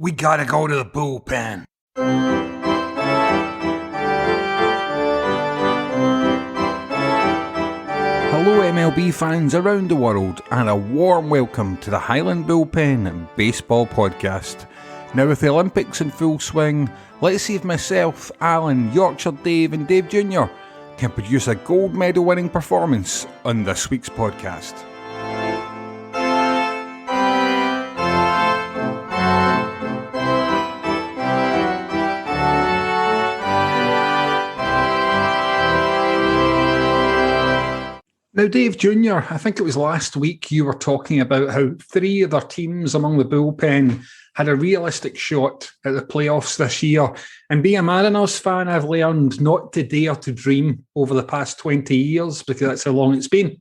We gotta go to the bullpen. Hello MLB fans around the world, and a warm welcome to the Highland Bullpen Baseball Podcast. Now with the Olympics in full swing, let's see if myself, Alan, Yorkshire Dave and Dave Jr. can produce a gold medal winning performance on this week's podcast. Now, Dave Jr., I think it was last week you were talking about how three other teams among the bullpen had a realistic shot at the playoffs this year. And being a Mariners fan, I've learned not to dare to dream over the past 20 years, because that's how long it's been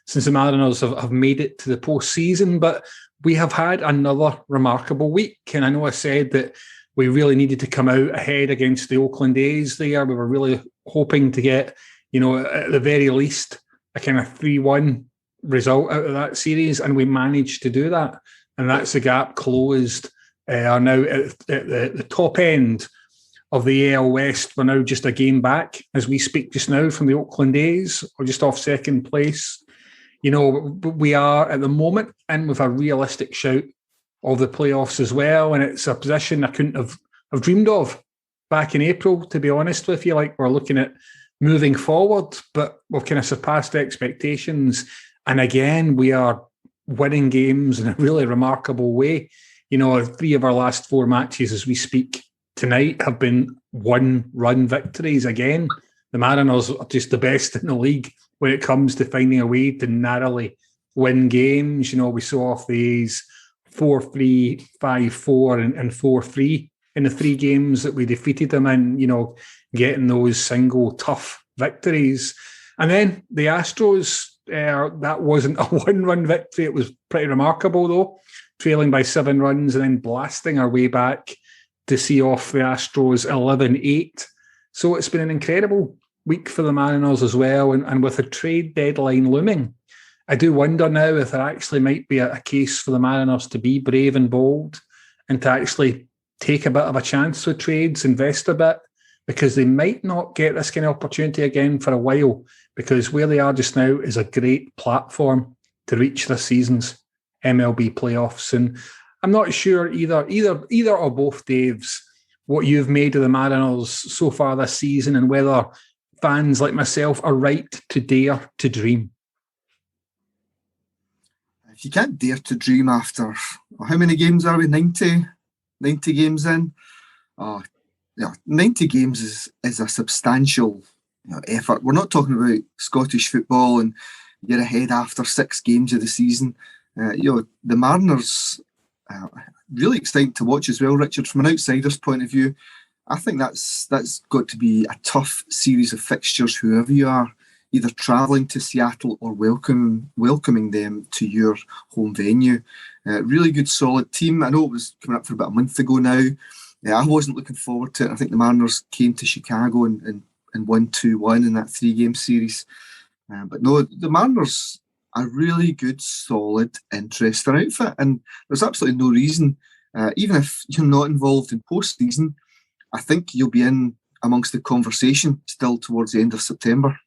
since the Mariners have made it to the postseason. But we have had another remarkable week. And I know I said that we really needed to come out ahead against the Oakland A's there. We were really hoping to get, at the very least, a kind of 3-1 result out of that series, and we managed to do that. And that's the gap closed. Are now at the top end of the AL West. We're now just a game back as we speak just now from the Oakland A's, or just off second place. We are at the moment in with a realistic shout of the playoffs as well, and it's a position I couldn't have dreamed of back in April, to be honest with you. Like, we're looking at moving forward, but we've kind of surpassed expectations. And again, we are winning games in a really remarkable way. 3 of our last 4 matches as we speak tonight have been 1-run victories. Again, the Mariners are just the best in the league when it comes to finding a way to narrowly win games. We saw off the A's 4-3, 5-4 and 4-3 in the 3 games that we defeated them in, getting those single tough victories. And then the Astros, that wasn't a 1-run victory. It was pretty remarkable, though, trailing by 7 runs and then blasting our way back to see off the Astros 11-8. So it's been an incredible week for the Mariners as well. And with a trade deadline looming, I do wonder now if there actually might be a case for the Mariners to be brave and bold and to actually take a bit of a chance with trades, invest a bit, because they might not get this kind of opportunity again for a while, because where they are just now is a great platform to reach this season's MLB playoffs. And I'm not sure either or both, Daves, what you've made of the Mariners so far this season, and whether fans like myself are right to dare to dream. If you can't dare to dream after, how many games are we? 90 games in? 90 games is a substantial effort. We're not talking about Scottish football and you're ahead after 6 games of the season. The Mariners, really exciting to watch as well, Richard. From an outsider's point of view, I think that's got to be a tough series of fixtures, whoever you are, either travelling to Seattle or welcoming them to your home venue. Really good, solid team. I know it was coming up for about a month ago now. I wasn't looking forward to it. I think the Mariners came to Chicago and won 2-1 in that 3-game series. But no, the Mariners are really good, solid, interesting outfit. And there's absolutely no reason, even if you're not involved in postseason, I think you'll be in amongst the conversation still towards the end of September.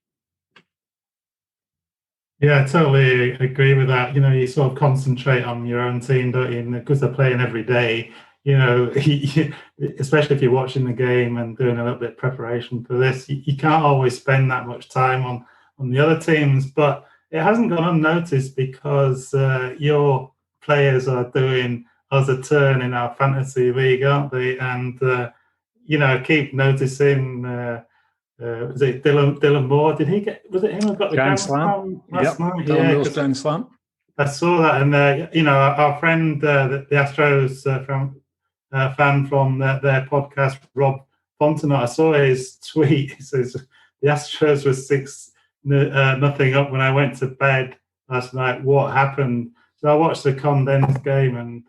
Yeah, I totally agree with that. You sort of concentrate on your own team, don't you? Because they're playing every day. Especially if you're watching the game and doing a little bit of preparation for this, you can't always spend that much time on the other teams. But it hasn't gone unnoticed, because your players are doing us a turn in our fantasy league, aren't they? And I keep noticing. Was it Dylan Moore? Was it him who got the Grand Slam last night? Dylan Moore's Grand Slam. I saw that, and our friend, the Astros fan from their podcast, Rob Fontenot, I saw his tweet. He says the Astros were 6-0 up when I went to bed last night. What happened? So I watched the condensed game, and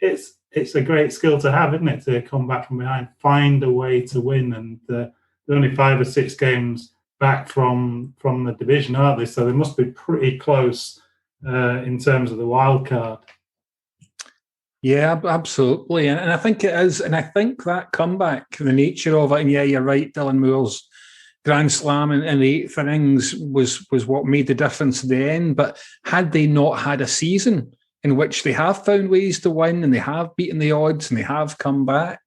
it's a great skill to have, isn't it? To come back from behind, find a way to win, and they're only 5 or 6 games back from the division, aren't they? So they must be pretty close in terms of the wild card. Yeah, absolutely. And I think it is. And I think that comeback, the nature of it, and yeah, you're right, Dylan Moore's Grand Slam in the eighth innings was what made the difference at the end. But had they not had a season in which they have found ways to win and they have beaten the odds and they have come back,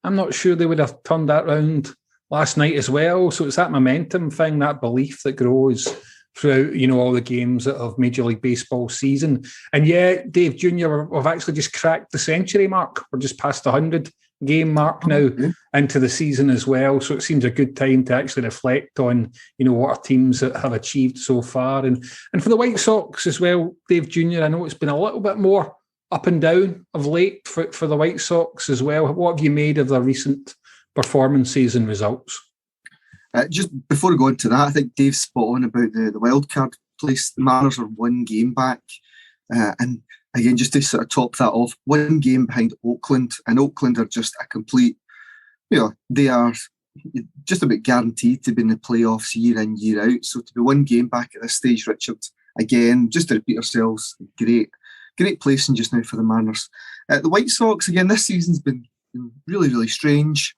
I'm not sure they would have turned that round last night as well. So it's that momentum thing, that belief that grows throughout, all the games of Major League Baseball season. And yeah, Dave Jr., we've actually just cracked the century mark. We're just past the 100-game mark now into the season as well. So it seems a good time to actually reflect on, what our teams have achieved so far. And for the White Sox as well, Dave Jr., I know it's been a little bit more up and down of late for the White Sox as well. What have you made of their recent performances and results? Just before we go into that, I think Dave's spot on about the wild card place. The Mariners are 1 game back. And again, just to sort of top that off, 1 game behind Oakland. And Oakland are just a complete, they are just about guaranteed to be in the playoffs year in, year out. So to be 1 game back at this stage, Richard, again, just to repeat ourselves, great placing just now for the Mariners. The White Sox, again, this season's been really, really strange.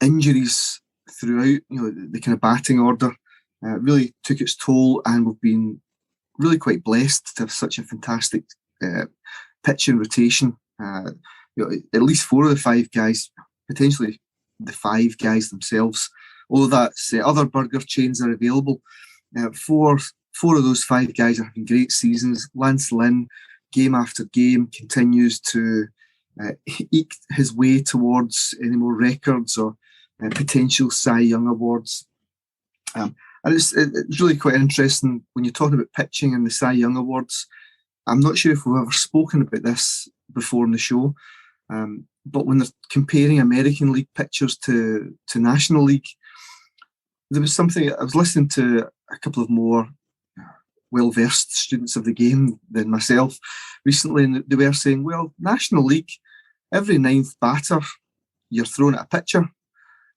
Injuries throughout, the kind of batting order really took its toll, and we've been really quite blessed to have such a fantastic pitching rotation. At least 4 of the 5 guys, potentially the 5 guys themselves, although that's other burger chains are available. 4 of those 5 guys are having great seasons. Lance Lynn, game after game, continues to eke his way towards any more records or potential Cy Young awards. And it's really quite interesting when you're talking about pitching and the Cy Young awards. I'm not sure if we've ever spoken about this before in the show, but when they're comparing American League pitchers to National League, there was something, I was listening to a couple of more well-versed students of the game than myself recently, and they were saying, well, National League, every 9th batter, you're throwing at a pitcher.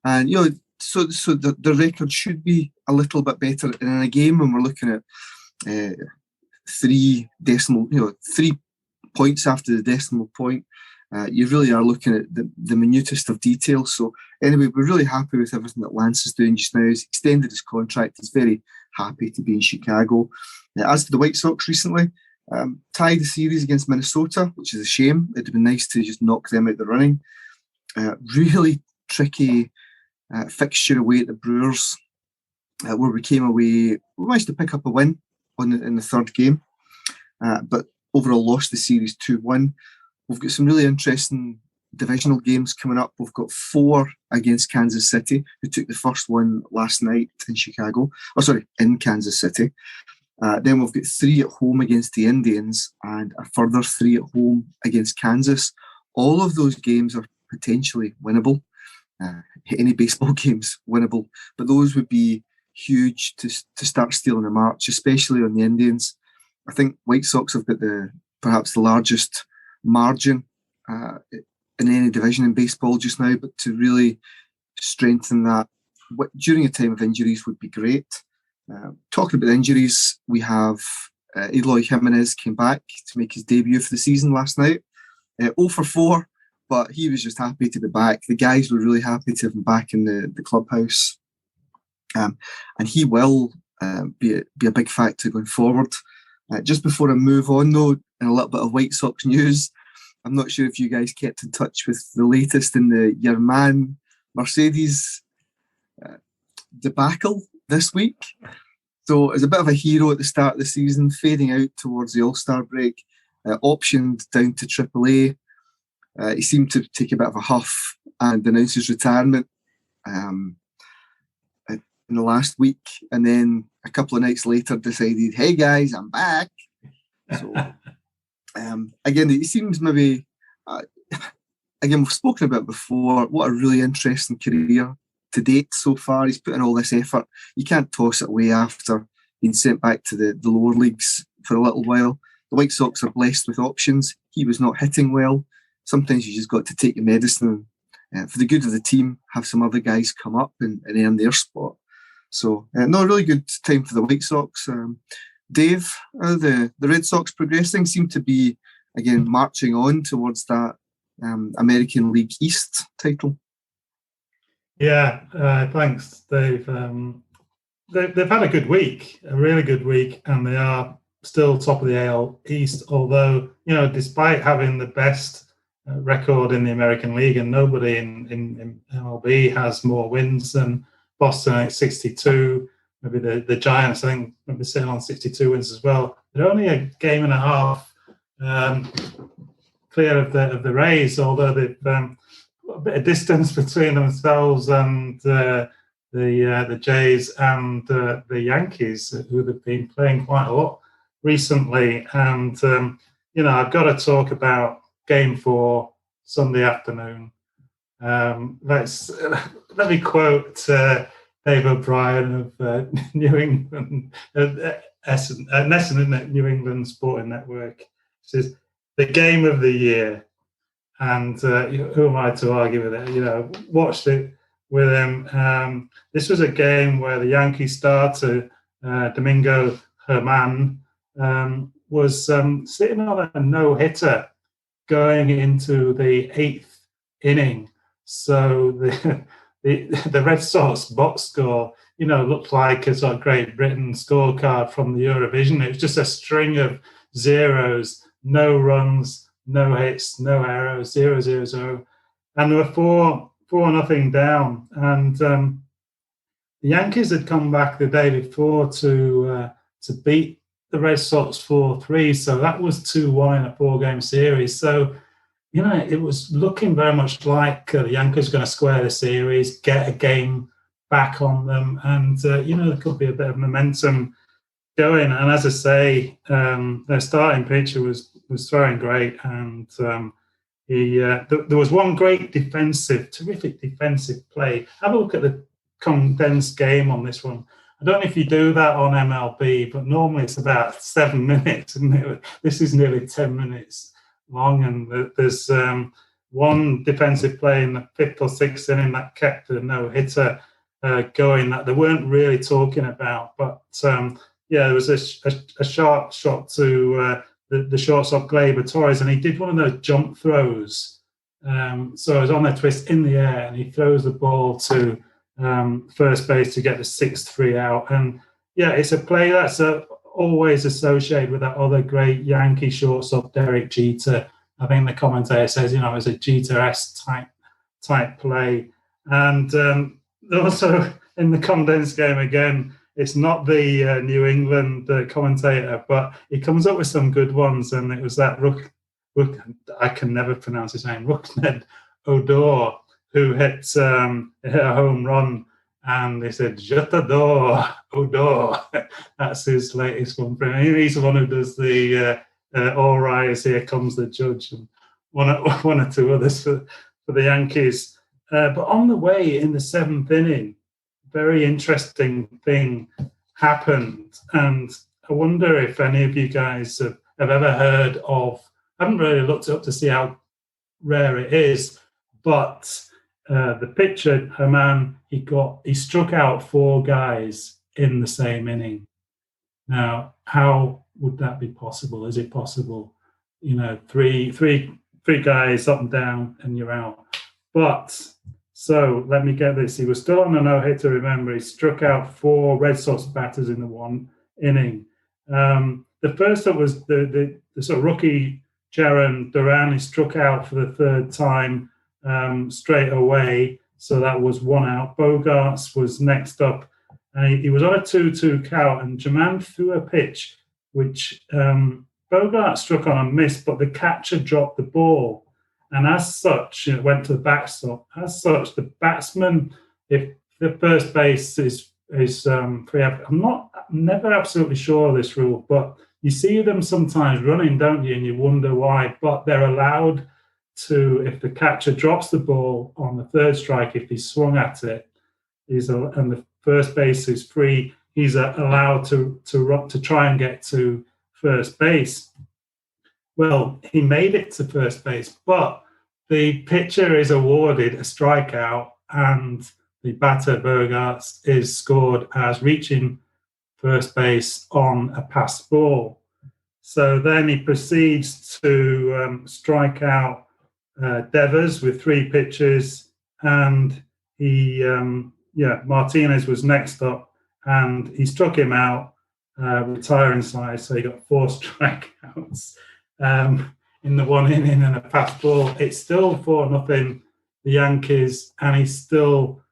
And, so the record should be a little bit better. And in a game when we're looking at 3 points after the decimal point, you really are looking at the minutest of details. So anyway, we're really happy with everything that Lance is doing just now. He's extended his contract. He's very happy to be in Chicago. As for the White Sox recently, tied the series against Minnesota, which is a shame. It'd have been nice to just knock them out the running. Really tricky fixture away at the Brewers, where we came away. We managed to pick up a win in the 3rd game, but overall lost the series 2-1. We've got some really interesting divisional games coming up. We've got 4 against Kansas City, who took the first one last night in Kansas City. Then we've got 3 at home against the Indians and a further 3 at home against Kansas. All of those games are potentially winnable. Any baseball game's winnable, but those would be huge to start stealing a march, especially on the Indians. I think White Sox have got perhaps the largest margin in any division in baseball just now, but to really strengthen that during a time of injuries would be great. Talking about injuries, we have Eloy Jimenez came back to make his debut for the season last night. 0 for 4, but he was just happy to be back. The guys were really happy to have him back in the clubhouse. And he will be a big factor going forward. Just before I move on, though, in a little bit of White Sox news, I'm not sure if you guys kept in touch with the latest in the Yerman Mercedes debacle this week. So as a bit of a hero at the start of the season, fading out towards the All-Star break, optioned down to AAA. He seemed to take a bit of a huff and announce his retirement in the last week, and then a couple of nights later decided, hey guys, I'm back. So again, it seems maybe, again, we've spoken about it before, what a really interesting career to date so far. He's put in all this effort. You can't toss it away after being sent back to the lower leagues for a little while. The White Sox are blessed with options. He was not hitting well. Sometimes you just got to take your medicine and for the good of the team, have some other guys come up and earn their spot. So, no, a really good time for the White Sox. Dave, the Red Sox progressing seem to be again, marching on towards that American League East title. Yeah, thanks, Dave. They've had a good week, a really good week, and they are still top of the AL East, although, despite having the best record in the American League, and nobody in MLB has more wins than Boston at 62. Maybe the Giants, I think, maybe sitting on 62 wins as well. They're only a game and a half clear of the Rays, although they've got a bit of distance between themselves and the Jays and the Yankees, who they've been playing quite a lot recently. And I've got to talk about Game 4 Sunday afternoon. Let me quote Dave O'Brien of New England, NESN, isn't it? New England Sporting Network. It says, the game of the year. And who am I to argue with it? Watched it with him. This was a game where the Yankee starter, Domingo Germán, was sitting on a no-hitter going into the 8th inning. So the Red Sox box score, looked like a sort of Great Britain scorecard from the Eurovision. It was just a string of zeros, no runs, no hits, no errors, 0-0-0. And there were 4-0 down. And the Yankees had come back the day before to beat the Red Sox 4-3. So that was 2-1 in a 4-game series. So, it was looking very much like the Yankees were going to square the series, get a game back on them. And, there could be a bit of momentum going. And as I say, their starting pitcher was throwing great. And there was one great terrific defensive play. Have a look at the condensed game on this one. I don't know if you do that on MLB, but normally it's about 7 minutes, isn't it? This is nearly 10 minutes long, and there's one defensive play in the 5th or 6th inning that kept the no-hitter going that they weren't really talking about. But there was a sharp shot to the shortstop Gleyber Torres, and he did one of those jump throws. So it was on a twist in the air, and he throws the ball to first base to get the 6th free out. And it's a play that's always associated with that other great Yankee shortstop, Derek Jeter. I think the commentator says, it was a Jeter-esque type play. And also in the condensed game again, it's not the New England commentator, but he comes up with some good ones. And it was that I can never pronounce his name, Rougned Odor, who hit a home run. And they said, Je t'adore, Odor. That's his latest one. He's the one who does the All Rise, Here Comes the Judge, and one or two others for the Yankees. But on the way in the 7th inning, very interesting thing happened. And I wonder if any of you guys have ever heard of, I haven't really looked it up to see how rare it is, but the pitcher, Germán, he struck out 4 guys in the same inning. Now, how would that be possible? Is it possible? Three guys up and down, and you're out. But so let me get this: he was still on a no-hitter. Remember, he struck out 4 Red Sox batters in the 1 inning. The first up was the sort of rookie Jarren Duran. He struck out for the 3rd time. Straight away, so that was 1 out. Bogarts was next up, and he was on a 2-2 count, and Germán threw a pitch which Bogarts struck on and missed, but the catcher dropped the ball, and as such, it went to the backstop. As such, the batsman, if the first base is free, I'm never absolutely sure of this rule, but you see them sometimes running, don't you, and you wonder why, but they're allowed to, if the catcher drops the ball on the 3rd strike, if he swung at it, and the first base is free, he's allowed to try and get to first base. Well, he made it to first base, but the pitcher is awarded a strikeout, and the batter, Bogarts, is scored as reaching first base on a passed ball. So then he proceeds to strike out Devers with 3 pitches, and Martinez was next up, and he struck him out, retiring side, so he got 4 strikeouts in the 1 inning and a pass ball. It's still 4-0 the Yankees, and he's still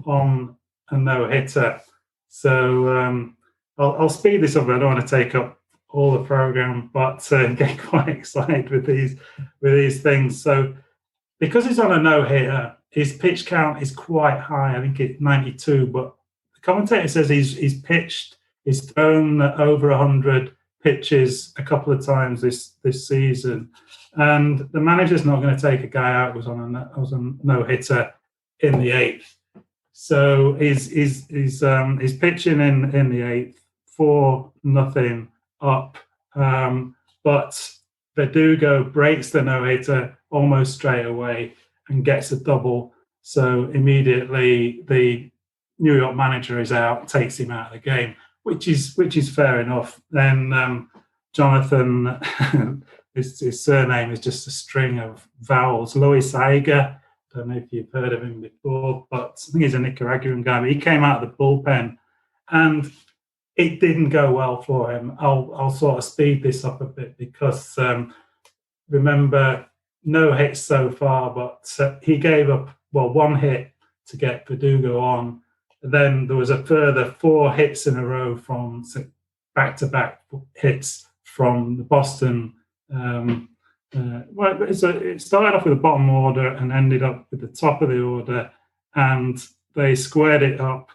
on a no-hitter. So I'll speed this up. I don't want to take up all the program, but get quite excited with these things. So because he's on a no-hitter, his pitch count is quite high. I think it's 92, but the commentator says he's thrown over 100 pitches a couple of times this season, and the manager's not going to take a guy out who was on a no-hitter in the 8th. So he's pitching in the 8th, 4-0 up, but Verdugo breaks the no-hitter almost straight away and gets a double. So immediately the New York manager is out, takes him out of the game, which is fair enough. Then Jonathan, his surname is just a string of vowels. Loizaga, don't know if you've heard of him before, but I think he's a Nicaraguan guy. But he came out of the bullpen, and it didn't go well for him. I'll sort of speed this up a bit because remember, no hits so far, but he gave up 1 hit to get Verdugo on. Then there was a further 4 hits in a row from back-to-back hits from the Boston. It started off with the bottom order and ended up with the top of the order, and they squared it up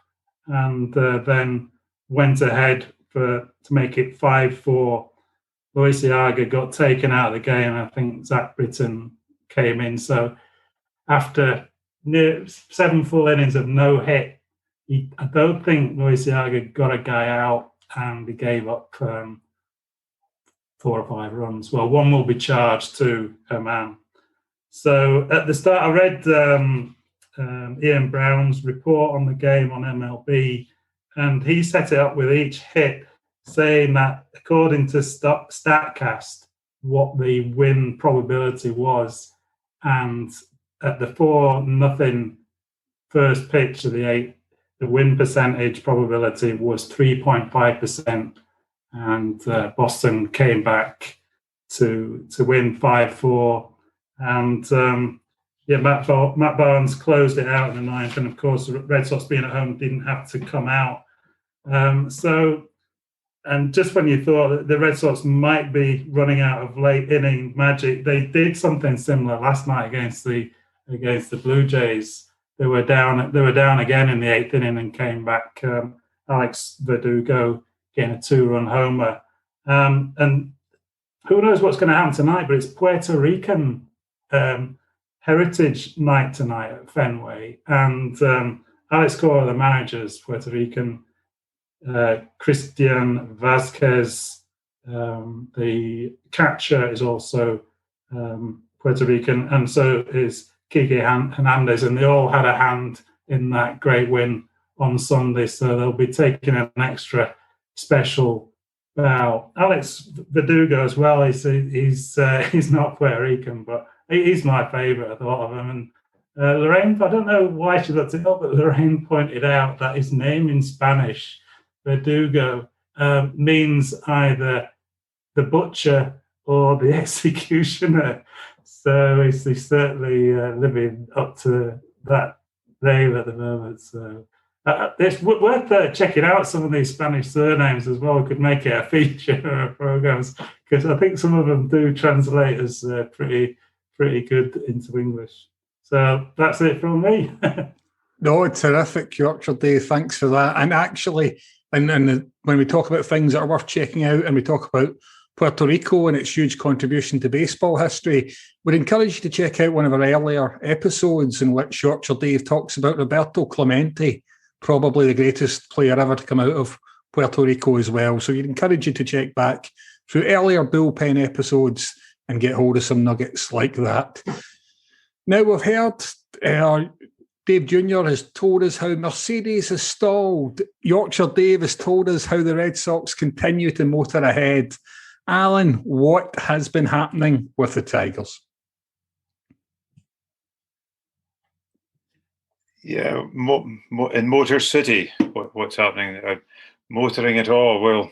and then went ahead to make it 5-4. Loizaga got taken out of the game. I think Zach Britton came in. So after 7 full innings of no hit, I don't think Loizaga got a guy out, and he gave up 4 or 5 runs. Well, 1 will be charged to a man. So at the start, I read Ian Brown's report on the game on MLB, and he set it up with each hit saying that according to StatCast, what the win probability was, and at the 4-0 first pitch of the 8th, the win percentage probability was 3.5%, and Boston came back to win 5-4. And Matt Barnes closed it out in the 9th, and of course the Red Sox being at home didn't have to come out. And just when you thought that the Red Sox might be running out of late inning magic, they did something similar last night against the Blue Jays. They were down again in the 8th inning and came back. Alex Verdugo getting a 2-run homer. And who knows what's going to happen tonight, but it's Puerto Rican Heritage Night tonight at Fenway. And Alex Cora, the manager's Puerto Rican. Christian Vasquez, the catcher, is also Puerto Rican, and so is Kike Hernandez, and they all had a hand in that great win on Sunday, so they'll be taking an extra special bow. Alex Verdugo as well, he's not Puerto Rican, but he's my favourite of a lot of them. And Lorraine, I don't know why she looked it up, but Lorraine pointed out that his name in Spanish, Verdugo, means either the butcher or the executioner. So he's certainly living up to that name at the moment. So it's worth checking out some of these Spanish surnames as well. We could make it a feature of programs, because I think some of them do translate as pretty good into English. So that's it from me. No, terrific, Yorkshire Dave. Thanks for that. And actually, and when we talk about things that are worth checking out, and we talk about Puerto Rico and its huge contribution to baseball history, we'd encourage you to check out one of our earlier episodes in which Yorkshire Dave talks about Roberto Clemente, probably the greatest player ever to come out of Puerto Rico as well. So we'd encourage you to check back through earlier bullpen episodes and get hold of some nuggets like that. Now, we've heard Dave Jr. has told us how Mercedes has stalled. Yorkshire Dave has told us how the Red Sox continue to motor ahead. Alan, what has been happening with the Tigers? Yeah, in Motor City, what's happening? Motoring at all? Well,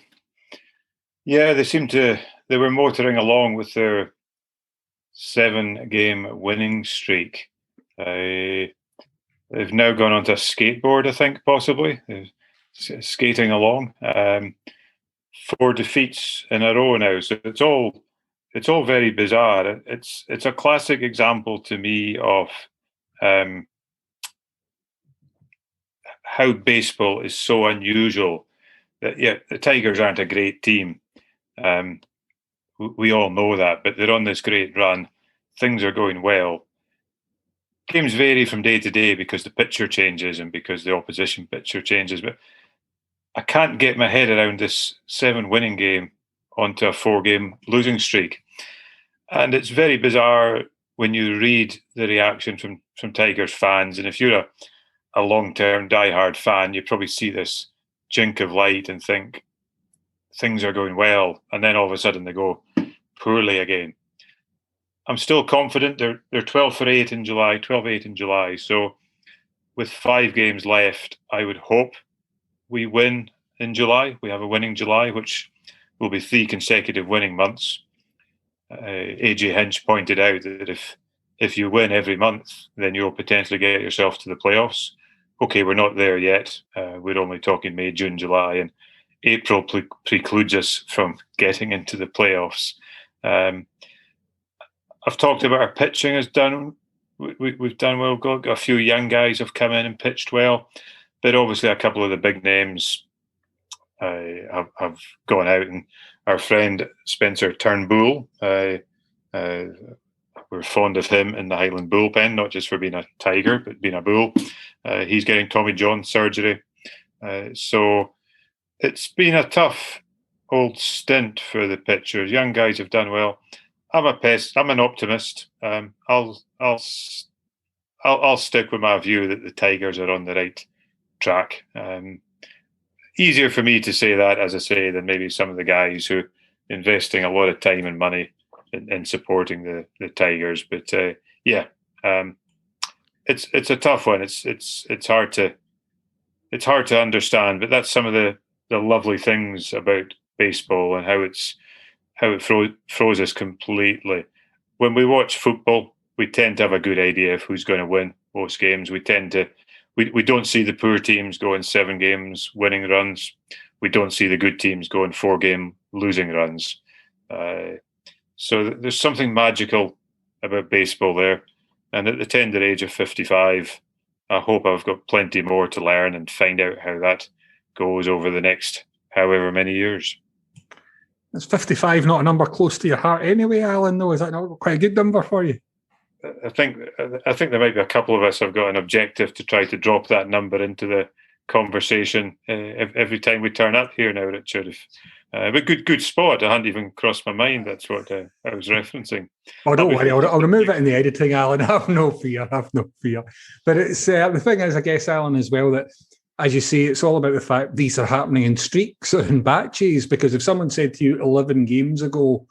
yeah, they were motoring along with their 7-game winning streak. They've now gone onto a skateboard, I think, possibly. They're skating along. 4 defeats in a row now. So it's all very bizarre. It's a classic example to me of how baseball is so unusual. That the Tigers aren't a great team. We all know that, but they're on this great run. Things are going well. Games vary from day to day because the pitcher changes and because the opposition pitcher changes. But I can't get my head around this 7-winning game onto a 4-game losing streak. And it's very bizarre when you read the reaction from Tigers fans. And if you're a long-term diehard fan, you probably see this chink of light and think things are going well. And then all of a sudden they go poorly again. I'm still confident. They're 12 for 8 in July, 12-8 in July. So with 5 games left, I would hope we win in July. We have a winning July, which will be 3 consecutive winning months. AJ Hinch pointed out that if you win every month, then you'll potentially get yourself to the playoffs. Okay, we're not there yet. We're only talking May, June, July, and April precludes us from getting into the playoffs. I've talked about our pitching has done. We've done well. Got a few young guys have come in and pitched well, but obviously a couple of the big names have gone out. And our friend Spencer Turnbull, we're fond of him in the Highland Bullpen, not just for being a Tiger, but being a Bull. He's getting Tommy John surgery, so it's been a tough old stint for the pitchers. Young guys have done well. I'm an optimist. I'll stick with my view that the Tigers are on the right track. Easier for me to say that, as I say, than maybe some of the guys who are investing a lot of time and money in supporting the Tigers. But it's a tough one. It's hard to understand. But that's some of the lovely things about baseball and how it throws us completely. When we watch football, we tend to have a good idea of who's going to win most games. We don't see the poor teams going 7 games winning runs. We don't see the good teams going 4-game losing runs. So there's something magical about baseball there. And at the tender age of 55, I hope I've got plenty more to learn and find out how that goes over the next however many years. Is 55 not a number close to your heart anyway, Alan, though? Is that not quite a good number for you? I think there might be a couple of us have got an objective to try to drop that number into the conversation every time we turn up here now, Richard. But good spot. I hadn't even crossed my mind. That's what I was referencing. Oh, don't worry. I'll remove it in the editing, Alan. Have no fear. But it's the thing is, I guess, Alan, as well, that as you say, it's all about the fact these are happening in streaks or in batches. Because if someone said to you 11 games ago,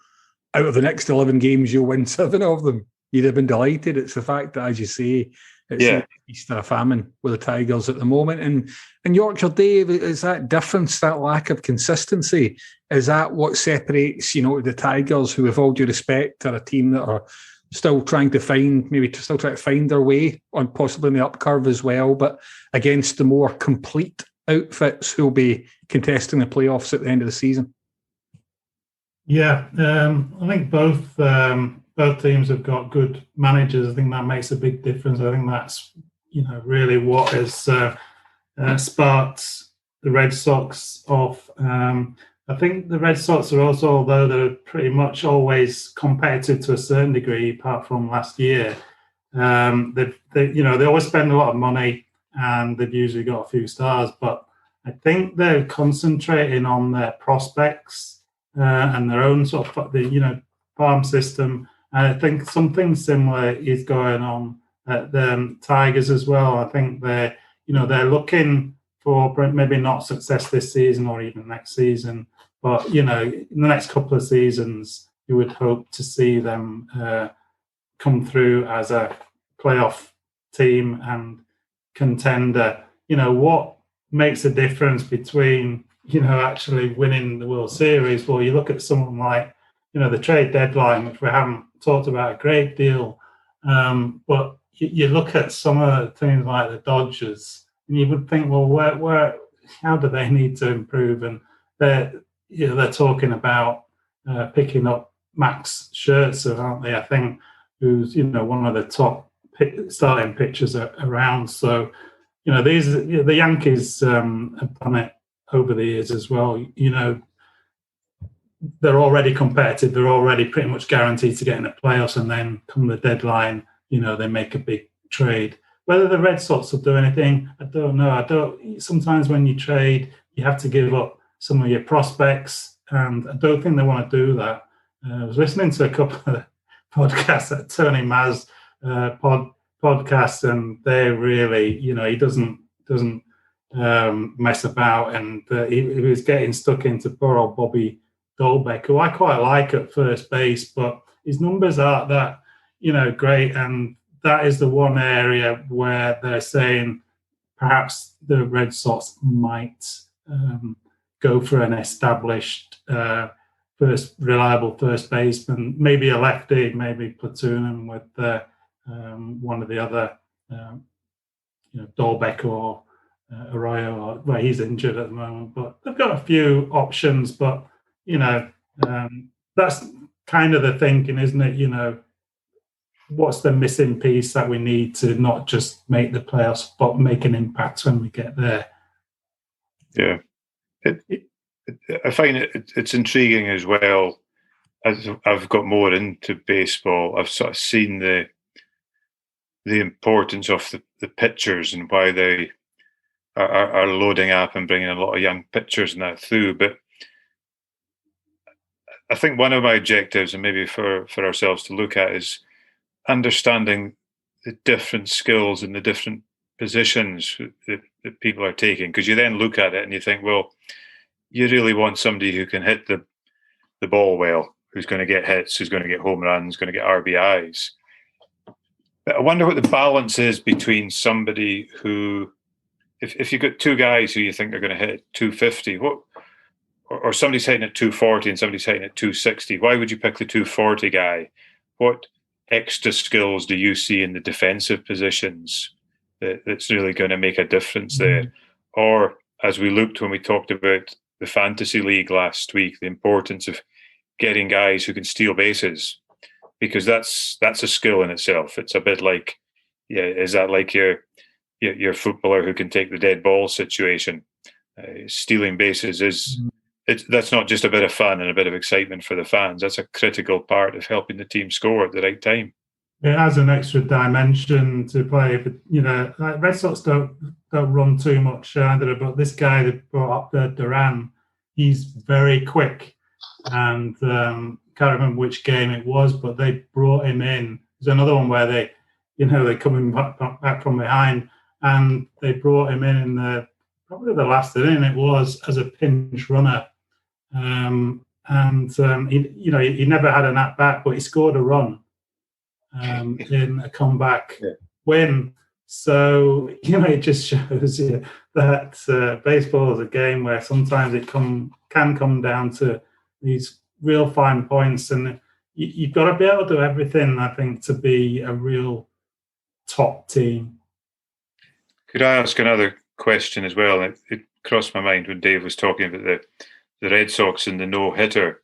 out of the next 11 games, you'll win 7 of them, you'd have been delighted. It's the fact that, as you say, it's a feast or a famine with the Tigers at the moment. And Yorkshire, Dave, is that difference, that lack of consistency, is that what separates, the Tigers, who, with all due respect, are a team that are still trying to find their way on possibly in the up curve as well, but against the more complete outfits who'll be contesting the playoffs at the end of the season? Yeah, I think both teams have got good managers. I think that makes a big difference. I think that's really what has sparked the Red Sox off. I think the Red Sox are also, although they're pretty much always competitive to a certain degree, apart from last year, they always spend a lot of money and they've usually got a few stars. But I think they're concentrating on their prospects and their own sort of farm system. And I think something similar is going on at the Tigers as well. I think they're looking for maybe not success this season or even next season, But, in the next couple of seasons, you would hope to see them come through as a playoff team and contender. What makes a difference between, actually winning the World Series? Well, you look at someone like, the trade deadline, which we haven't talked about a great deal. But you look at some of the things like the Dodgers, and you would think, well, how do they need to improve? And they're talking about picking up Max Scherzer, aren't they? I think, who's one of the top starting pitchers around. So the Yankees have done it over the years as well. They're already competitive. They're already pretty much guaranteed to get in the playoffs, and then come the deadline, they make a big trade. Whether the Red Sox will do anything, I don't know. Sometimes when you trade, you have to give up some of your prospects, and I don't think they want to do that. I was listening to a couple of podcasts at Tony Maz podcast, and they really, he doesn't mess about, and he was getting stuck into poor old Bobby Dolbeck, who I quite like at first base, but his numbers aren't that, great, and that is the one area where they're saying perhaps the Red Sox might go for an established reliable first baseman, maybe a lefty, maybe platoon him with one of the other, Dolbeck or Arroyo. Well, he's injured at the moment, but they've got a few options. But that's kind of the thinking, isn't it? What's the missing piece that we need to not just make the playoffs, but make an impact when we get there? Yeah. I find it's intriguing as well. As I've got more into baseball, I've sort of seen the importance of the pitchers and why they are loading up and bringing a lot of young pitchers and that through. But I think one of my objectives, and maybe for ourselves to look at, is understanding the different skills and the different positions that people are taking. Because you then look at it and you think, well, you really want somebody who can hit the ball well, who's going to get hits, who's going to get home runs, going to get RBIs. But I wonder what the balance is between somebody who, if you've got two guys who you think are going to hit 250, or somebody's hitting at 240 and somebody's hitting at 260, why would you pick the 240 guy? What extra skills do you see in the defensive positions that's really going to make a difference there? Or, as we looked when we talked about the fantasy league last week, the importance of getting guys who can steal bases, because that's a skill in itself. It's a bit like, is that like your footballer who can take the dead ball situation? Stealing bases that's not just a bit of fun and a bit of excitement for the fans. That's a critical part of helping the team score at the right time. It has an extra dimension to play. But like Red Sox don't run too much either. But this guy that brought up Duran, he's very quick, and can't remember which game it was, but they brought him in. There's another one where they're coming back from behind, and they brought him in probably the last inning it was, as a pinch runner. He never had an at-bat, but he scored a run in a comeback win. So, it just shows you that baseball is a game where sometimes it can come down to these real fine points, and you've got to be able to do everything, I think, to be a real top team. Could I ask another question as well? It crossed my mind when Dave was talking about the Red Sox and the no-hitter,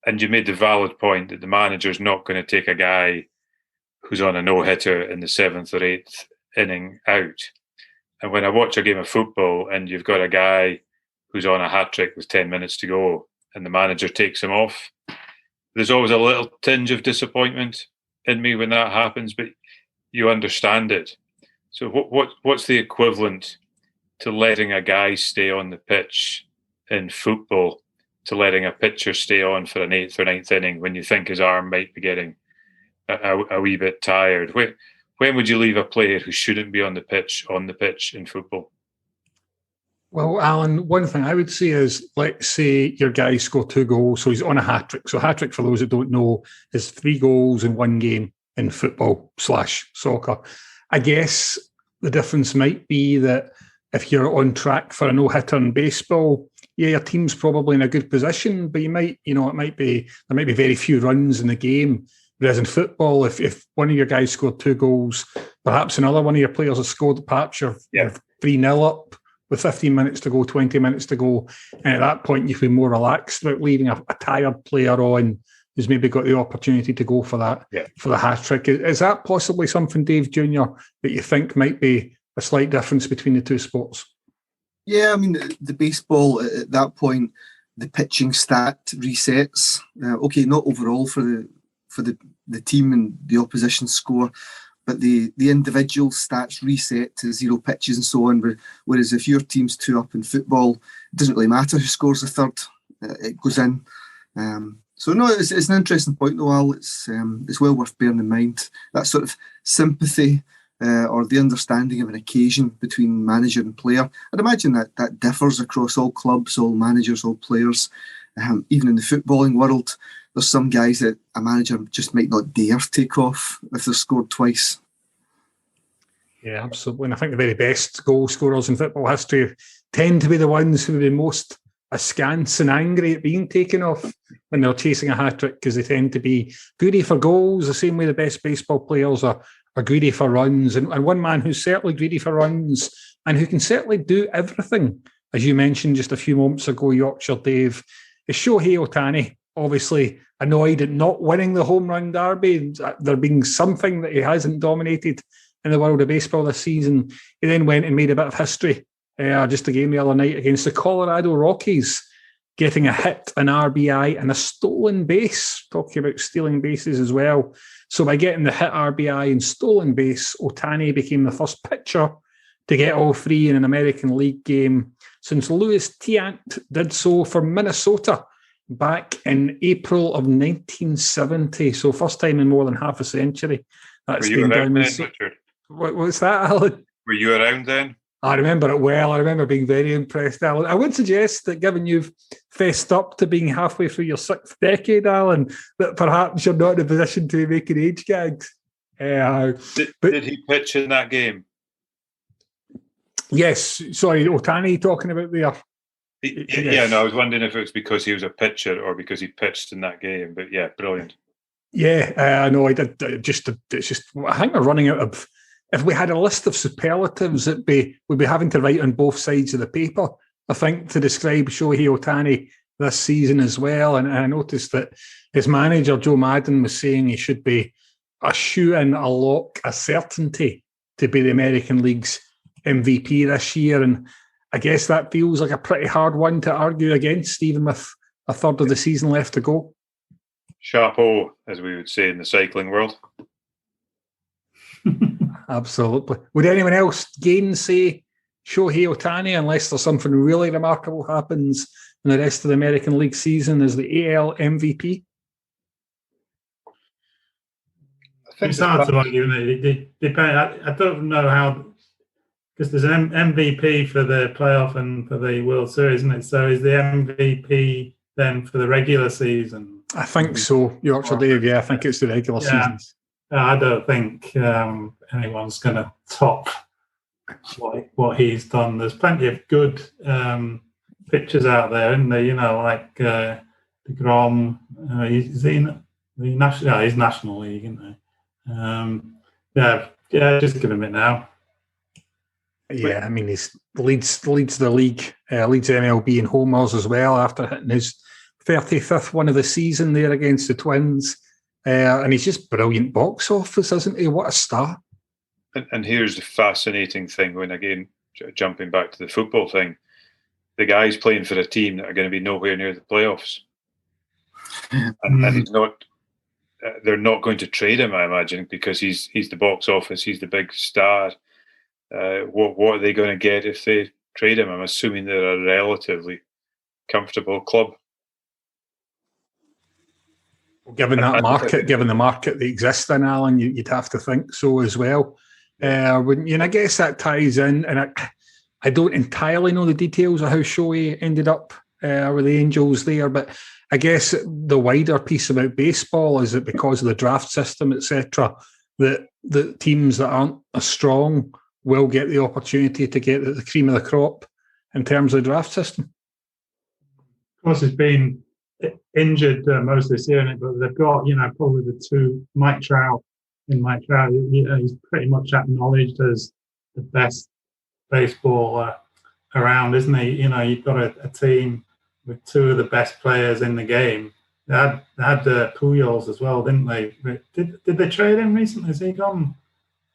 and you made the valid point that the manager's not going to take a guy who's on a no-hitter in the 7th or 8th inning out. And when I watch a game of football and you've got a guy who's on a hat-trick with 10 minutes to go and the manager takes him off, there's always a little tinge of disappointment in me when that happens, but you understand it. So what's the equivalent to letting a guy stay on the pitch in football to letting a pitcher stay on for an 8th or 9th inning when you think his arm might be getting a wee bit tired? When would you leave a player who shouldn't be on the pitch in football? Well, Alan, one thing I would say is, let's say your guy scored 2 goals, so he's on a hat-trick. So hat-trick, for those that don't know, is 3 goals in one game in football/soccer. I guess the difference might be that if you're on track for a no-hitter in baseball, yeah, your team's probably in a good position, but there might be very few runs in the game. Whereas in football, if one of your guys scored 2 goals, perhaps another one of your players has scored, perhaps you're 3-0 up with 15 minutes to go, 20 minutes to go. And at that point, you feel more relaxed about leaving a tired player on who's maybe got the opportunity to go for that, for the hat-trick. Is that possibly something, Dave Jr., that you think might be a slight difference between the two sports? Yeah, I mean, the baseball, at that point, the pitching stat resets. Not overall for the team and the opposition score, but the individual stats reset to 0 pitches and so on. Whereas if your team's 2 up in football, it doesn't really matter who scores the third; it goes in. So no, it's an interesting point though, Al. It's well worth bearing in mind. That sort of sympathy or the understanding of an occasion between manager and player. I'd imagine that differs across all clubs, all managers, all players. Even in the footballing world, there's some guys that a manager just might not dare take off if they're scored twice. Yeah, absolutely. And I think the very best goal scorers in football history tend to be the ones who are the most askance and angry at being taken off when they're chasing a hat-trick, because they tend to be greedy for goals, the same way the best baseball players are greedy for runs. And one man who's certainly greedy for runs and who can certainly do everything, as you mentioned just a few moments ago, Yorkshire Dave, is Shohei Ohtani. Obviously annoyed at not winning the home run derby, there being something that he hasn't dominated in the world of baseball this season. He then went and made a bit of history, just a game the other night against the Colorado Rockies, getting a hit, an RBI and a stolen base, talking about stealing bases as well. So by getting the hit, RBI and stolen base, Ohtani became the first pitcher to get all 3 in an American League game since Louis Tiant did so for Minnesota back in April of 1970. So first time in more than half a century. That's Were you around then, Richard? What's that, Alan? Were you around then? I remember it well. I remember being very impressed, Alan. I would suggest that given you've fessed up to being halfway through your 6th decade, Alan, that perhaps you're not in a position to be making age gags. Did he pitch in that game? Yes. Sorry, Ohtani talking about there. Yeah, no, I was wondering if it was because he was a pitcher or because he pitched in that game. But yeah, brilliant. Yeah, I know. I did. I think we're running out of. If we had a list of superlatives, we'd be having to write on both sides of the paper, I think, to describe Shohei Ohtani this season as well. And I noticed that his manager, Joe Madden, was saying he should be a shoe-in, a lock, a certainty to be the American League's MVP this year. And I guess that feels like a pretty hard one to argue against, even with a third of the season left to go. Chapeau, as we would say in the cycling world. Absolutely. Would anyone else gainsay Shohei Ohtani unless there's something really remarkable happens in the rest of the American League season as the AL MVP? It's hard to argue. I don't know how, because there's an MVP for the playoff and for the World Series, isn't it? So is the MVP then for the regular season? I think so, Yorkshire Dave. Yeah, I think it's the regular seasons. I don't think anyone's going to top what he's done. There's plenty of good pitchers out there, isn't there? Like DeGrom. He's National League, isn't he? Just give him it now. Yeah, I mean, he leads the league, leads MLB in homers as well after hitting his 35th one of the season there against the Twins. And he's just brilliant box office, isn't he? What a star. And here's the fascinating thing, when again, jumping back to the football thing, the guy's playing for a team that are going to be nowhere near the playoffs. And he's not, they're not going to trade him, I imagine, because he's the box office, he's the big star. What are they going to get if they trade him? I'm assuming they're a relatively comfortable club. Given that market, given the market that exists in, Alan, you'd have to think so as well, wouldn't you? And I guess that ties in, and I don't entirely know the details of how Shohei ended up with the Angels there, but I guess the wider piece about baseball is that because of the draft system, etc., that the teams that aren't as strong will get the opportunity to get the cream of the crop in terms of the draft system. Of course, he's been injured most of this year, but they've got, probably the two, Mike Trout. He's pretty much acknowledged as the best baseball around, isn't he? You've got a team with two of the best players in the game. They had Pujols as well, didn't they? Did they trade him recently? Is he gone?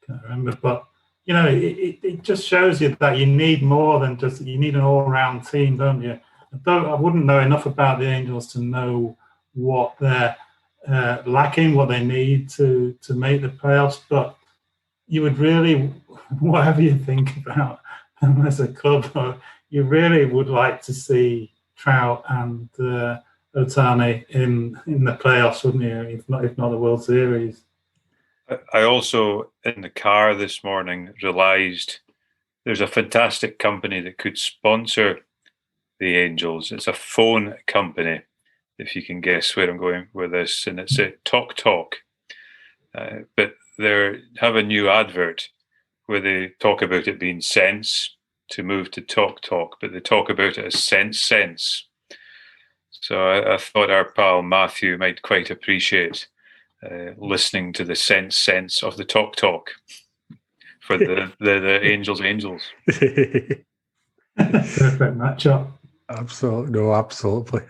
Can't remember. But it just shows you that you need more than you need an all-round team, don't you? I wouldn't know enough about the Angels to know what they're lacking, what they need to make the playoffs. But you would really, whatever you think about them as a club, you really would like to see Trout and Ohtani in the playoffs, wouldn't you? If not the World Series. I also, in the car this morning, realised there's a fantastic company that could sponsor the Angels. It's a phone company, if you can guess where I'm going with this, and it's Talk Talk. But they have a new advert where they talk about it being Sense to move to Talk Talk, but they talk about it as Sense. So I thought our pal Matthew might quite appreciate listening to the sense of the Talk Talk for the Angels. Perfect matchup. Absolutely.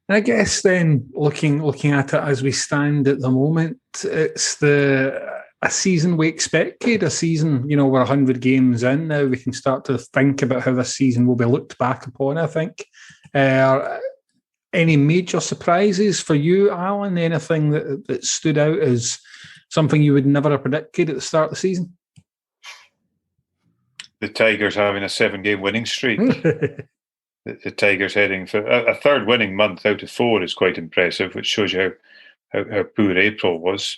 I guess then looking at it as we stand at the moment, it's a season we expected, a season, we're 100 games in now. We can start to think about how this season will be looked back upon, I think. Any major surprises for you, Alan? Anything that stood out as something you would never have predicted at the start of the season? The Tigers having a 7-game winning streak. The Tigers heading for a third winning month out of 4 is quite impressive, which shows you how poor April was.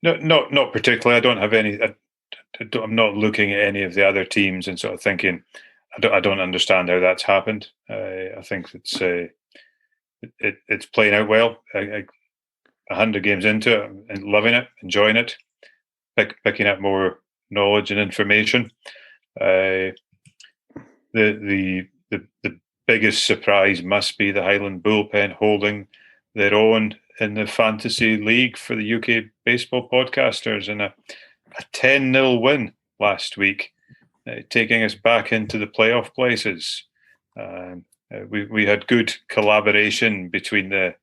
Not particularly. I don't have any. I'm not looking at any of the other teams and sort of thinking, I don't understand how that's happened. I think it's playing out well. 100 games into it, and loving it, enjoying it, picking up more knowledge and information. The biggest surprise must be the Highland Bullpen holding their own in the fantasy league for the UK Baseball Podcasters, and a 10-0 win last week, taking us back into the playoff places. We had good collaboration between the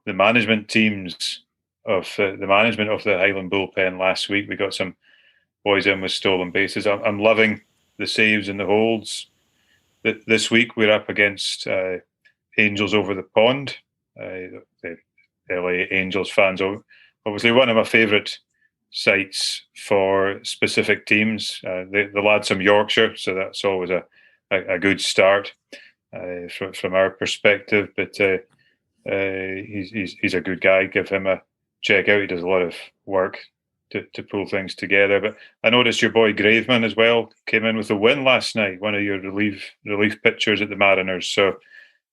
management teams of the management of the Highland Bullpen last week. We got some boys in with stolen bases. I'm loving the saves and the holds. This week we're up against Angels over the pond. The LA Angels fans, obviously one of my favourite sites for specific teams. The lad's from Yorkshire, so that's always a good start from our perspective. But he's a good guy. Give him a check out. He does a lot of work to pull things together. But I noticed your boy Graveman as well came in with a win last night, one of your relief pitchers at the Mariners. So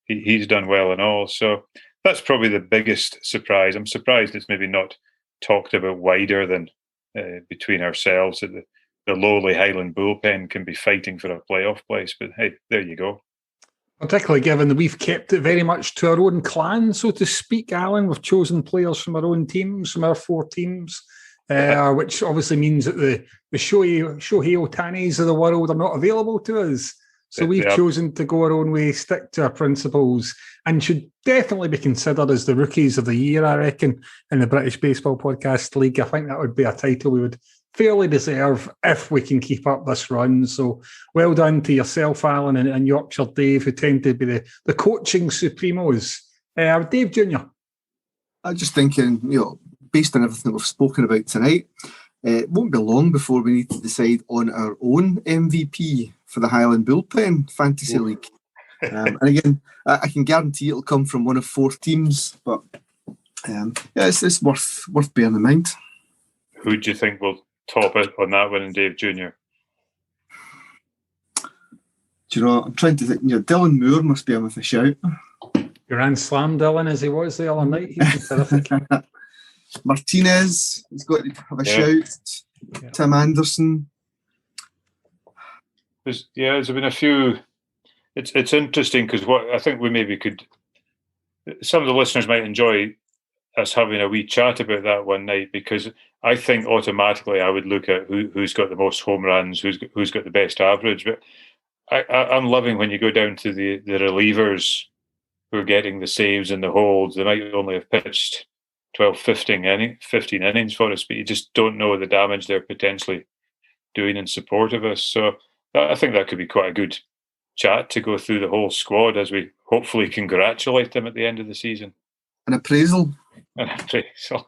he's done well and all. So that's probably the biggest surprise. I'm surprised it's maybe not talked about wider than between ourselves, that the lowly Highland Bullpen can be fighting for a playoff place. But hey, there you go. Particularly given that we've kept it very much to our own clan, so to speak, Alan. We've chosen players from our own teams, from our 4 teams, which obviously means that the Shohei Ohtanis of the world are not available to us. So we've chosen to go our own way, stick to our principles, and should definitely be considered as the rookies of the year, I reckon, in the British Baseball Podcast League. I think that would be a title we would fairly deserve if we can keep up this run. So well done to yourself, Alan, and Yorkshire Dave, who tend to be the coaching supremos. Dave Jr. I'm just thinking, based on everything we've spoken about tonight, it won't be long before we need to decide on our own MVP for the Highland Bullpen Fantasy League. And again, I can guarantee it'll come from one of 4 teams, but it's worth bearing in mind. Who do you think will top it on that one, and Dave Jr.? Do you know, I'm trying to think. Dylan Moore must be in with a shout. Grand Slam Dylan as he was the other night. He was terrific. Martinez, he's got to have a shout. Yeah. Tim Anderson. There's been a few. It's interesting because what I think we maybe could. Some of the listeners might enjoy us having a wee chat about that one night, because I think automatically I would look at who's got the most home runs, who's got the best average. But I'm loving when you go down to the relievers who are getting the saves and the holds. They might only have pitched 12, 15 innings for us, but you just don't know the damage they're potentially doing in support of us. So I think that could be quite a good chat to go through the whole squad as we hopefully congratulate them at the end of the season. An appraisal. Appraisal.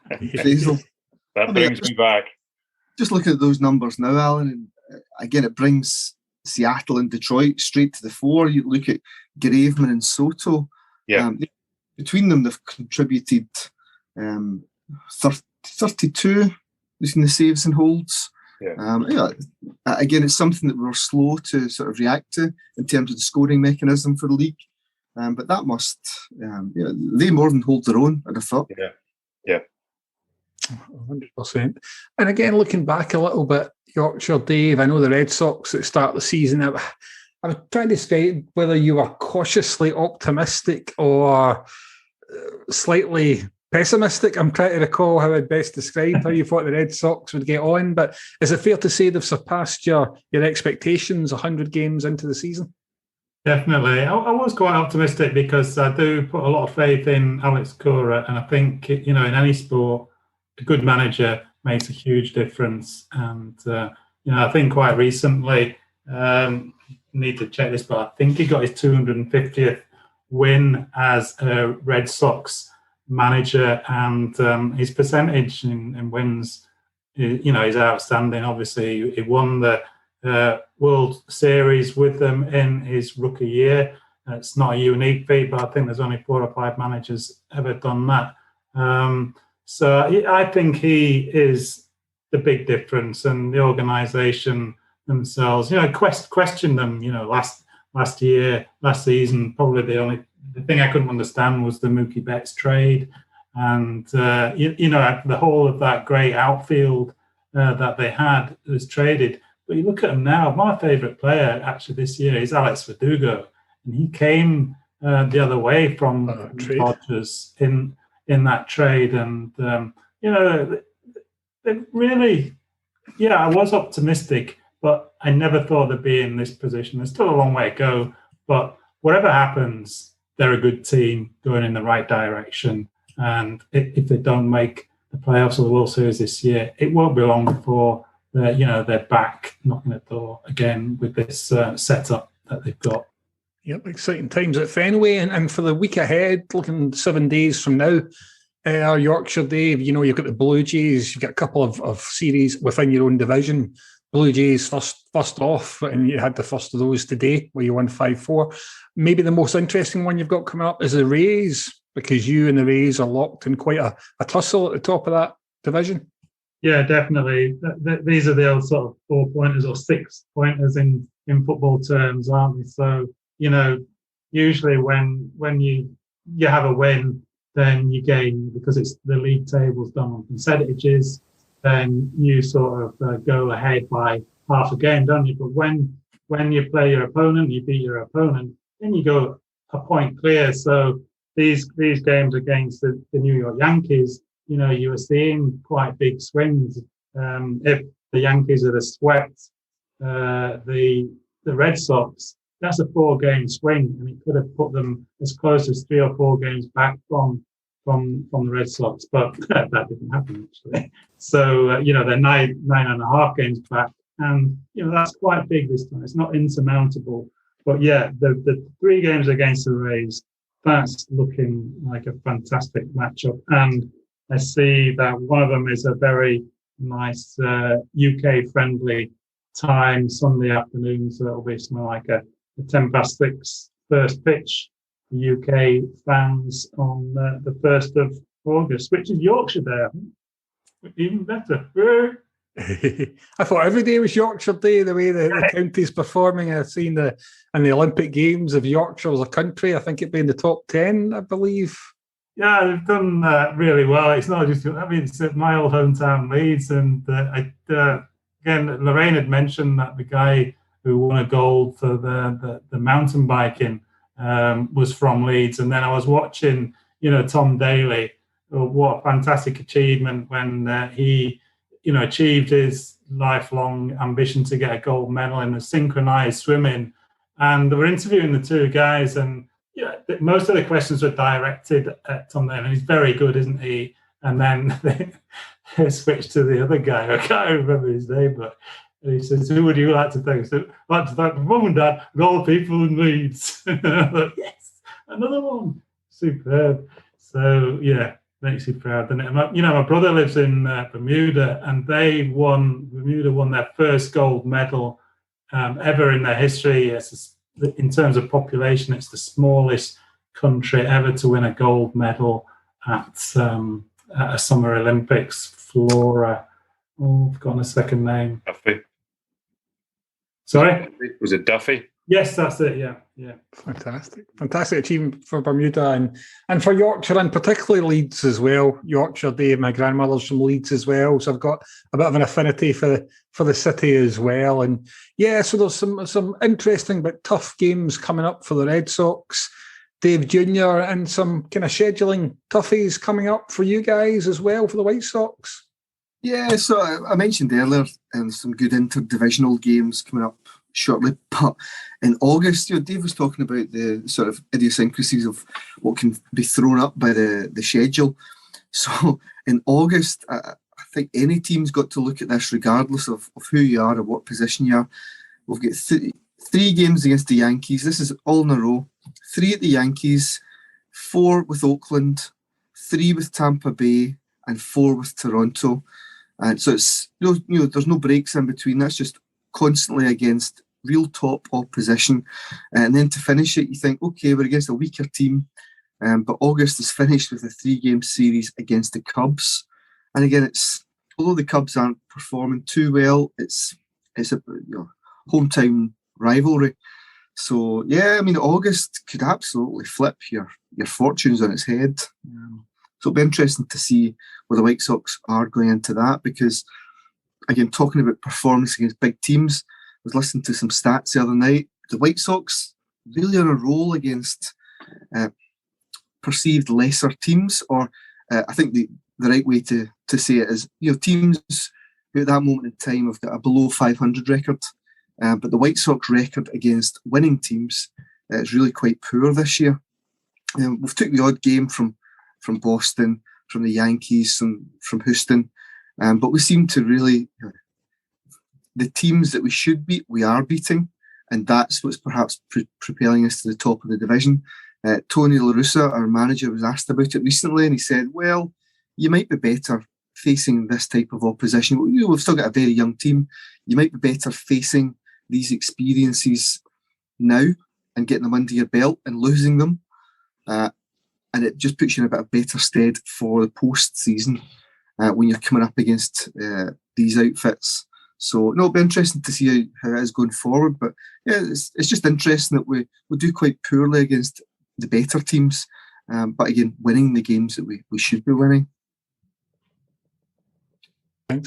That brings me back. Just looking at those numbers now, Alan, and again, it brings Seattle and Detroit straight to the fore. You look at Graveman and Soto. Yeah. Between them, they've contributed 32 using the saves and holds. Yeah. Again, it's something that we're slow to sort of react to in terms of the scoring mechanism for the league. But that must, they more than hold their own, I'd have thought. Yeah. 100%. And again, looking back a little bit, Yorkshire Dave, I know the Red Sox at the start of the season, I was trying to say whether you were cautiously optimistic or slightly pessimistic. I'm trying to recall how I'd best describe how you thought the Red Sox would get on, but is it fair to say they've surpassed your expectations 100 games into the season? Definitely. I was quite optimistic because I do put a lot of faith in Alex Cora, and I think, in any sport, a good manager makes a huge difference. And, I think quite recently, need to check this, but I think he got his 250th win as a Red Sox manager, and his percentage in wins, is outstanding. Obviously, he won the World Series with them in his rookie year. It's not a unique feat, but I think there's only 4 or 5 managers ever done that. So I think he is the big difference, and the organisation themselves, questioned them, last season. Probably the thing I couldn't understand was the Mookie Betts trade, and the whole of that great outfield that they had was traded. But you look at them now. My favourite player actually this year is Alex Verdugo, and he came the other way from the Dodgers in that trade. And they really, I was optimistic, but I never thought they'd be in this position. There's still a long way to go, but whatever happens, they're a good team going in the right direction. And if they don't make the playoffs or the World Series this year, it won't be long before they're back knocking at the door again with this setup that they've got. Yep, exciting times at Fenway. And for the week ahead, looking 7 days from now, Yorkshire Dave, you've got the Blue Jays, you've got a couple of series within your own division. Blue Jays first off, and you had the first of those today where you won 5-4. Maybe the most interesting one you've got coming up is the Rays, because you and the Rays are locked in quite a tussle at the top of that division. Yeah, definitely. These are the old sort of 4-pointers or 6-pointers in football terms, aren't they? So, usually when you have a win, then you gain, because it's the league tables done on percentages, then you sort of go ahead by half a game, don't you? But when you play your opponent, you beat your opponent, then you go a point clear. So these games against the New York Yankees, you were seeing quite big swings. If the Yankees had swept the Red Sox, that's a 4-game swing, and it could have put them as close as 3 or 4 games back from the Red Sox, but that didn't happen actually. So they're 9.5 games back, and that's quite big this time. It's not insurmountable, but the 3 games against the Rays, that's looking like a fantastic matchup. And I see that one of them is a very nice UK-friendly time, Sunday afternoon, so it'll be something like a 6:10 first pitch for UK fans on the 1st of August, which is Yorkshire Day, I think. Even better. I thought every day was Yorkshire Day, the way the county's performing. I've seen in the Olympic Games of Yorkshire as a country. I think it'd be in the top 10, I believe. Yeah, they've done really well. It's not just, it's my old hometown, Leeds. And again, Lorraine had mentioned that the guy who won a gold for the mountain biking was from Leeds. And then I was watching, Tom Daly. What a fantastic achievement when he, achieved his lifelong ambition to get a gold medal in the synchronized swimming. And they were interviewing the two guys, and most of the questions were directed at Tom Daly, and he's very good, isn't he? And then they switched to the other guy. I can't remember his name, but he says, "Who would you like to thank?" So, "I'd like to thank my mum and dad and all the people in Leeds." And I thought, yes, another one. Superb. So, yeah, makes you proud, doesn't it? My brother lives in Bermuda, and Bermuda won their first gold medal ever in their history. In terms of population, it's the smallest country ever to win a gold medal at a Summer Olympics. Flora. Oh, I've forgotten a second name. Duffy. Sorry? Was it Duffy? Yes, that's it. Yeah. Fantastic achievement for Bermuda and for Yorkshire, and particularly Leeds as well. Yorkshire Day. My grandmother's from Leeds as well, so I've got a bit of an affinity for the city as well. And yeah, so there's some interesting but tough games coming up for the Red Sox, Dave Jr., and some kind of scheduling toughies coming up for you guys as well for the White Sox. Yeah, so I mentioned earlier, some good interdivisional games coming up shortly, but in August, Dave was talking about the sort of idiosyncrasies of what can be thrown up by the schedule. So in August, I think any team's got to look at this regardless of who you are or what position you are. We've got three games against the Yankees. This is all in a row. 3 at the Yankees, 4 with Oakland, 3 with Tampa Bay, and 4 with Toronto. And so it's there's no breaks in between. That's just constantly against real top opposition. And then to finish it, you think, okay, we're against a weaker team. But August is finished with a 3-game series against the Cubs. And again, although the Cubs aren't performing too well, it's a hometown rivalry. So yeah, August could absolutely flip your fortunes on its head. So it'll be interesting to see where the White Sox are going into that, because again, talking about performance against big teams, I was listening to some stats the other night. The White Sox really on a roll against perceived lesser teams, or I think the right way to say it is, teams who at that moment in time have got a below 500 record. But the White Sox record against winning teams is really quite poor this year. We've took the odd game from Boston, from the Yankees, from Houston, but we seem to really, the teams that we should beat, we are beating, and that's what's perhaps propelling us to the top of the division. Tony La Russa, our manager, was asked about it recently, and he said, well, you might be better facing this type of opposition. We've still got a very young team. You might be better facing these experiences now and getting them under your belt and losing them. And it just puts you in a bit of better stead for the post-season when you're coming up against these outfits. So, it'll be interesting to see how it is going forward. But yeah, it's just interesting that we do quite poorly against the better teams. But again, winning the games that we should be winning. Well,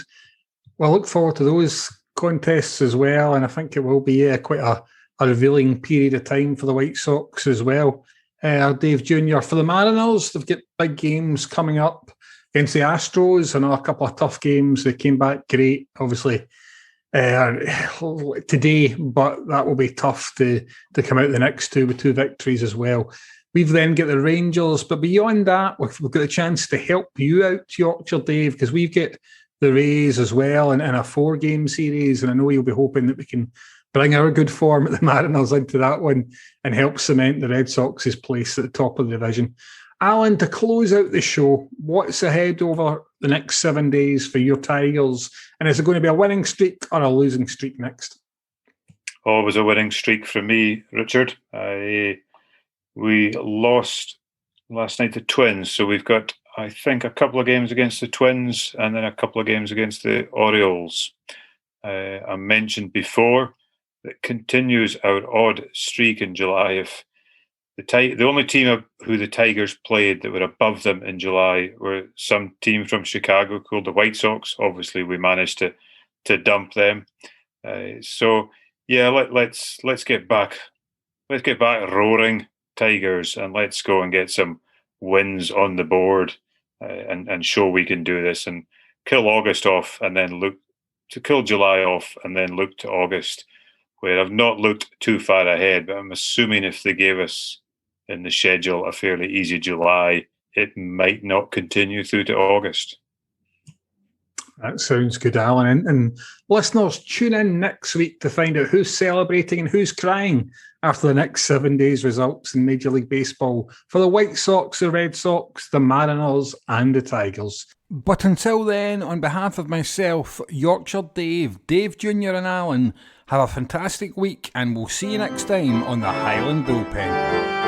I look forward to those contests as well, and I think it will be quite a revealing period of time for the White Sox as well. Dave Jr., for the Mariners, they've got big games coming up against the Astros. I know a couple of tough games. They came back great, obviously, today, but that will be tough to come out the next two with 2 victories as well. We've then got the Rangers, but beyond that, we've got a chance to help you out, Yorkshire Dave, because we've got the Rays as well in a 4-game series, and I know you'll be hoping that we can bring our good form at the Mariners into that one and help cement the Red Sox's place at the top of the division. Alan, to close out the show, what's ahead over the next 7 days for your Tigers? And is it going to be a winning streak or a losing streak next? Always a winning streak for me, Richard. We lost last night to Twins, so we've got I think a couple of games against the Twins and then a couple of games against the Orioles. I mentioned before that continues our odd streak in July. If the only team who the Tigers played that were above them in July were some team from Chicago called the White Sox. Obviously, we managed to dump them. So yeah, let's get back. Let's get back roaring, Tigers, and let's go and get some wins on the board and show we can do this and kill August off and then look to kill July off and then look to August, where I've not looked too far ahead, but I'm assuming if they gave us in the schedule a fairly easy July, it might not continue through to August. That sounds good, Alan. And listeners, tune in next week to find out who's celebrating and who's crying after the next 7 days' results in Major League Baseball for the White Sox, the Red Sox, the Mariners and the Tigers. But until then, on behalf of myself, Yorkshire Dave Jr. and Alan, have a fantastic week and we'll see you next time on the Highland Bullpen.